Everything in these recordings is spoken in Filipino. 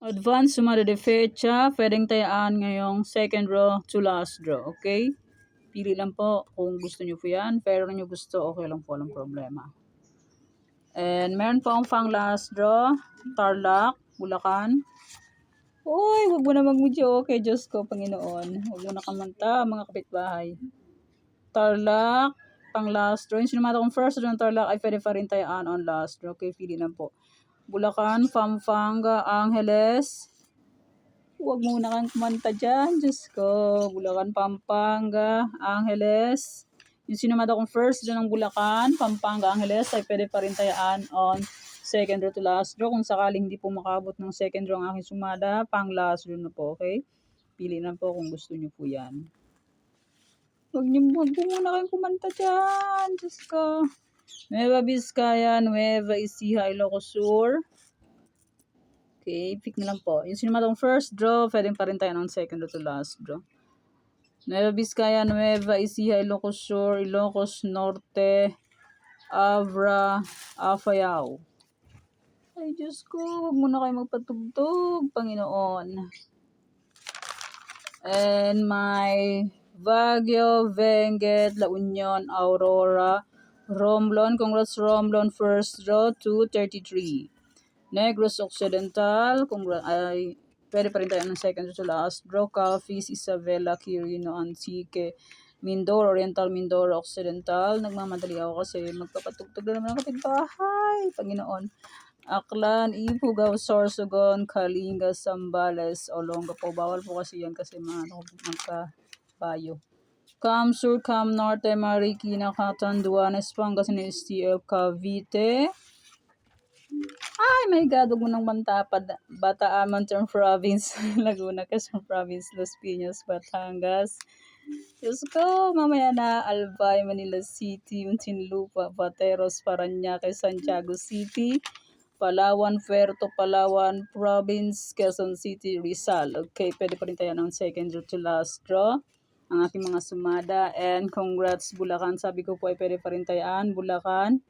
Advance sumada de fecha, pwedeng tayaan ngayong second row to last draw, okay? Pili lang po kung gusto nyo po yan, pero nyo gusto, okay lang po, walang problema. And meron po ang pang last draw, Tarlac, Bulacan. Uy, huwag mo na mag-video, okay, Diyos ko, Panginoon. Huwag mo na kamanta, mga kapitbahay. Tarlac, pang last draw. Yung sinumata kong first draw ng Tarlac ay pwede pa rin tayaan on last draw, okay? Pili lang po. Bulacan, Pampanga, Angeles. Huwag muna kang kumanta dyan, Diyos ko. Bulacan, Pampanga, Angeles. Yung sinumata kong first doon ng Bulacan, Pampanga, Angeles ay pwede pa rin tayaan on second row to last draw. Kung sakaling hindi po makabot ng second row ang aking sumada, pang last draw na po, okay? Pili na po kung gusto nyo po yan. Huwag muna kayong kumanta dyan, Diyos ko. Nueva Vizcaya, Nueva Ecija, Ilocos Sur. Okay, pick na lang po. Yung sinumatong first draw, pwedeng pa rin tayo ng second draw to last draw. Nueva Vizcaya, Nueva Ecija, Ilocos Sur, Ilocos Norte, Abra, Afayao. Ay, Diyos ko, huwag muna kayo magpatugtog, Panginoon. And my Baguio, Benguet, La Union, Aurora, Romblon. Congrats, Romblon. First draw, 233. Negros Occidental. Ay, pwede pa rin tayo ng second draw to last draw. Calfis, Isabela, Quirino, Antique, Mindoro, Oriental, Mindoro, Occidental. Nagmamadali ako kasi magpapatugtog na naman ang kapitbahay. Panginoon. Aklan, Ifugao, Sorsogon, Kalinga, Zambales, Olonga po. Bawal po kasi yan kasi magka-bayo. Cam Sur, Cam Norte, Marikina, Catanduanes, Pangasinan, STF, Cavite. Ay, my God, huwag mo nang mantapad. Bataan, Mountain Province, Laguna, Quezon Province, Las Piñas, Batangas. Diyos ko, mamaya na, Albay, Manila City, Muntinlupa, Pateros, Parañaque, Santiago City, Palawan, Puerto Palawan Province, Quezon City, Rizal. Okay, pwede pa rin tayo ng second draw to last draw. Ang aking mga sumada. And congrats, Bulacan. Sabi ko po ay pwede pa rin tayaan. Bulacan,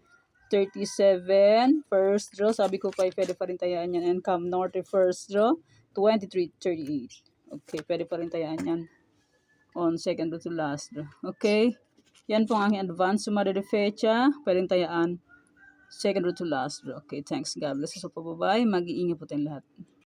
37. First draw. Sabi ko po ay pwede pa rin tayaan yan. And Cam Norte, first draw, 23-38. Okay, pwede pa rin tayaan yan on second draw to last draw. Okay, yan po ang aking advance. Sumada de fecha, pwede tayaan second row to last row. Okay, thanks. God bless us po. Bye-bye. Mag-iingat po tayong lahat.